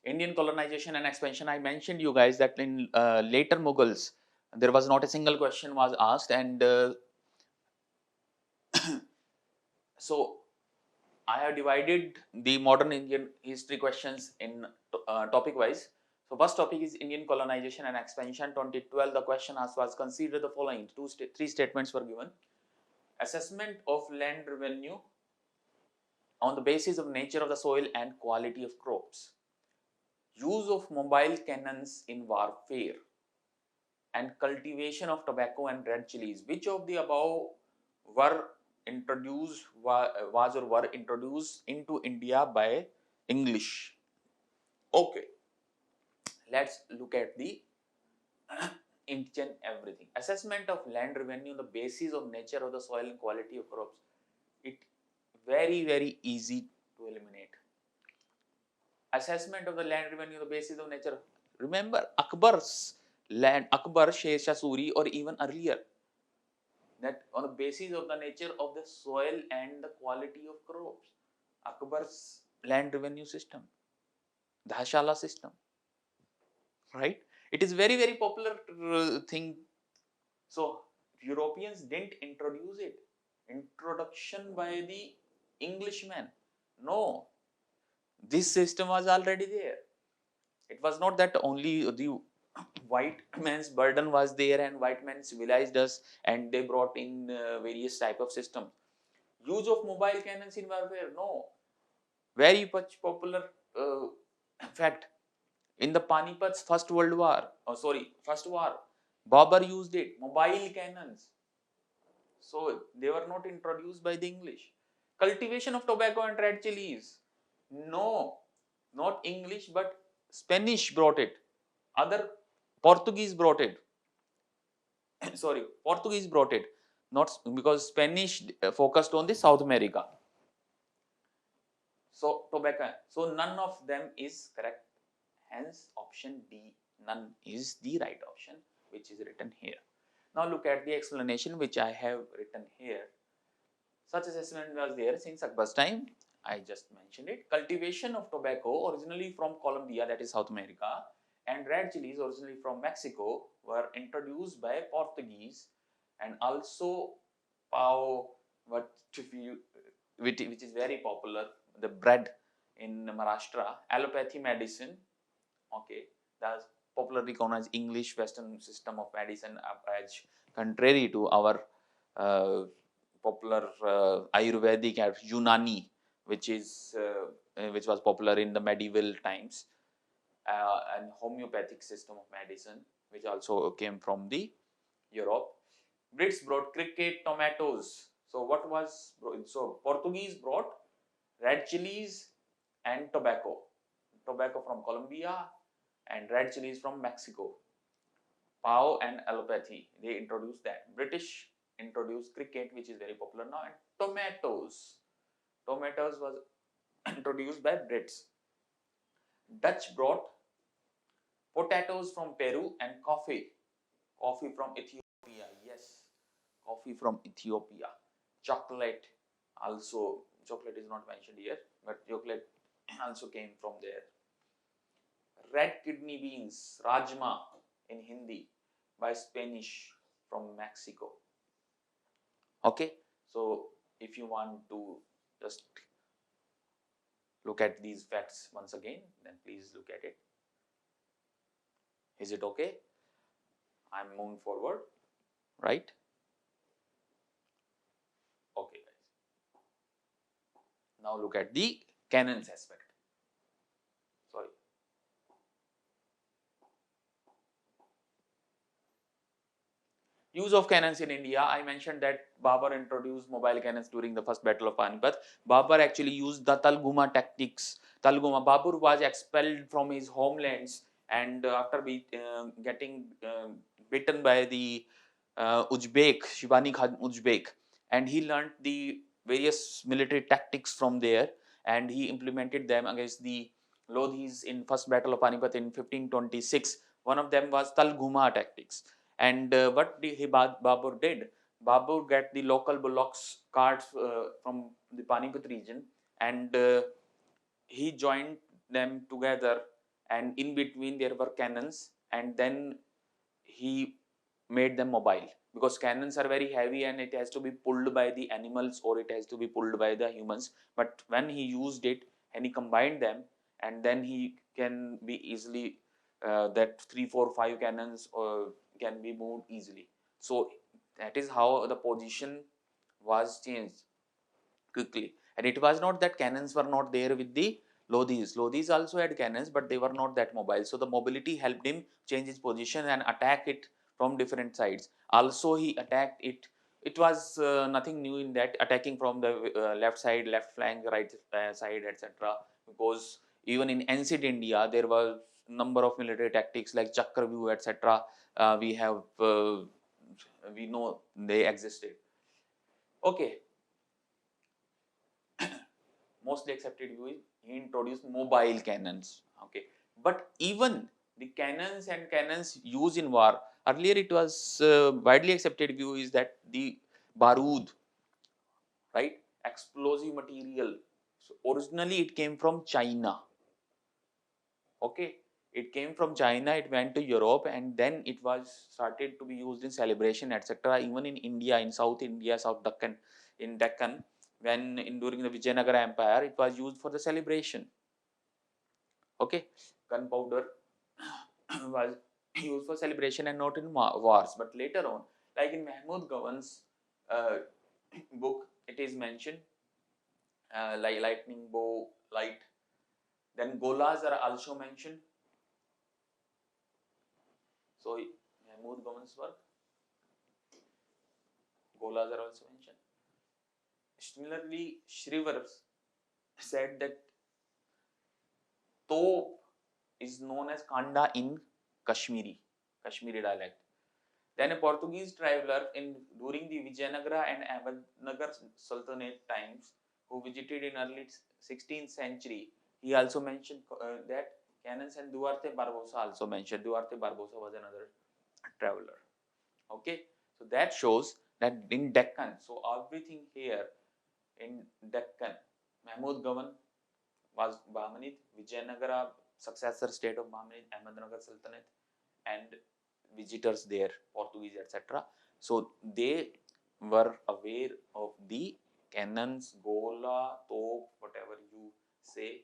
Indian colonization and expansion. I mentioned you guys that in later Mughals, there was not a single question was asked, and so I have divided the modern Indian history questions in topic wise. So first topic is Indian colonization and expansion 2012. The question asked was, consider the following. Three statements were given. Assessment of land revenue on the basis of nature of the soil and quality of crops. Use of mobile cannons in warfare and cultivation of tobacco and red chilies. Which of the above were introduced was or were introduced into India by English? Okay, let's look at the each and everything. Assessment of land revenue on the basis of nature of the soil and quality of crops. It very easy to eliminate. Assessment of the land revenue on the basis of nature. Remember Akbar's land, Akbar, Sher Shah Suri, or even earlier, that on the basis of the nature of the soil and the quality of crops, Akbar's land revenue system, Dhashala system, right? It is very popular thing. So Europeans didn't introduce it. Introduction by the Englishman. No, this system was already there. It was not that only the white man's burden was there and white man civilized us and they brought in various type of system. Use of mobile cannons in warfare, no. Very much popular fact. In the Panipat's first war, Babur used it, mobile cannons. So they were not introduced by the English. Cultivation of tobacco and red chilies, no, not English but Spanish brought it. Other Portuguese brought it. Sorry, Portuguese brought it. Not because Spanish focused on the South America. So tobacco. So none of them is correct. Hence option D, none is the right option, which is written here. Now look at the explanation which I have written here. Such assessment was there since Akbar's time. I just mentioned it. Cultivation of tobacco originally from Colombia, that is South America, and red chilies originally from Mexico were introduced by Portuguese, and also pao, which is very popular, the bread in Maharashtra, allopathy medicine. Okay, that's popularly known as English Western system of medicine, as contrary to our popular Ayurvedic or Unani, which was popular in the medieval times, and homeopathic system of medicine, which also came from the Europe. Brits brought cricket, tomatoes. So what was so Portuguese brought red chilies and tobacco from Colombia and red chilies from Mexico. Pao and allopathy, they introduced that. British introduced cricket, which is very popular now, and tomatoes. Tomatoes was introduced by Brits. Dutch brought potatoes from Peru and coffee from Ethiopia. Yes, coffee from Ethiopia. Chocolate also, chocolate is not mentioned here, but chocolate also came from there. Red kidney beans, rajma in Hindi, by Spanish from Mexico. Okay, so if you want to just look at these facts once again, then please look at it. Is it okay? I'm moving forward, right? Okay, guys. Now look at the cannons aspect. Sorry. Use of cannons in India. I mentioned that Babur introduced mobile cannons during the first battle of Panipat. Babur actually used the Talguma tactics. Babur was expelled from his homelands, and after getting bitten by the Uzbek, Shibani Khan Uzbek, and he learned the various military tactics from there, and he implemented them against the Lodhis in first battle of Panipat in 1526. One of them was Talguma tactics. And what Babur did? Babur get the local bullocks carts from the Panipat region, and he joined them together and in between there were cannons, and then he made them mobile, because cannons are very heavy and it has to be pulled by the animals or it has to be pulled by the humans. But when he used it and he combined them, and then he can be easily that 3 4 5 cannons can be moved easily. So that is how the position was changed quickly. And it was not that cannons were not there with the Lodhis. Lodhis also had cannons, but they were not that mobile. So the mobility helped him change his position and attack it from different sides. Also, he attacked it. It was nothing new in that, attacking from the left side, left flank, right side, etc. Because even in ancient India, there was number of military tactics like Chakravyuh, etc. We know they existed. Okay, mostly accepted view is he introduced mobile cannons. Okay, but even the cannons used in war, earlier it was widely accepted view is that the barood, right, explosive material. So originally it came from China. Okay, it came from China, it went to Europe, and then it was started to be used in celebration, etc. Even in India, in South India, South Deccan, in Deccan, when during the Vijayanagara Empire, it was used for the celebration. Okay, gunpowder was used for celebration and not in wars. But later on, like in Mahmud Gawan's uh, book, it is mentioned like lightning bow, light. Then golas are also mentioned. So Mahmud Gawan's work, golas are also mentioned. Similarly, Shriver said that top is known as kanda in Kashmiri dialect. Then a Portuguese traveler during the Vijayanagara and Ahmednagar Sultanate times, who visited in early 16th century, he also mentioned that cannons, and Duarte Barbosa also mentioned. Duarte Barbosa was another traveler. Okay, so that shows that in Deccan, so everything here in Deccan, Mahmud Gawan was Bahmanid, Vijayanagara, successor state of Bahmanid, Ahmednagar Sultanate, and visitors there, Portuguese, etc. So they were aware of the cannons, gola, top, whatever you say,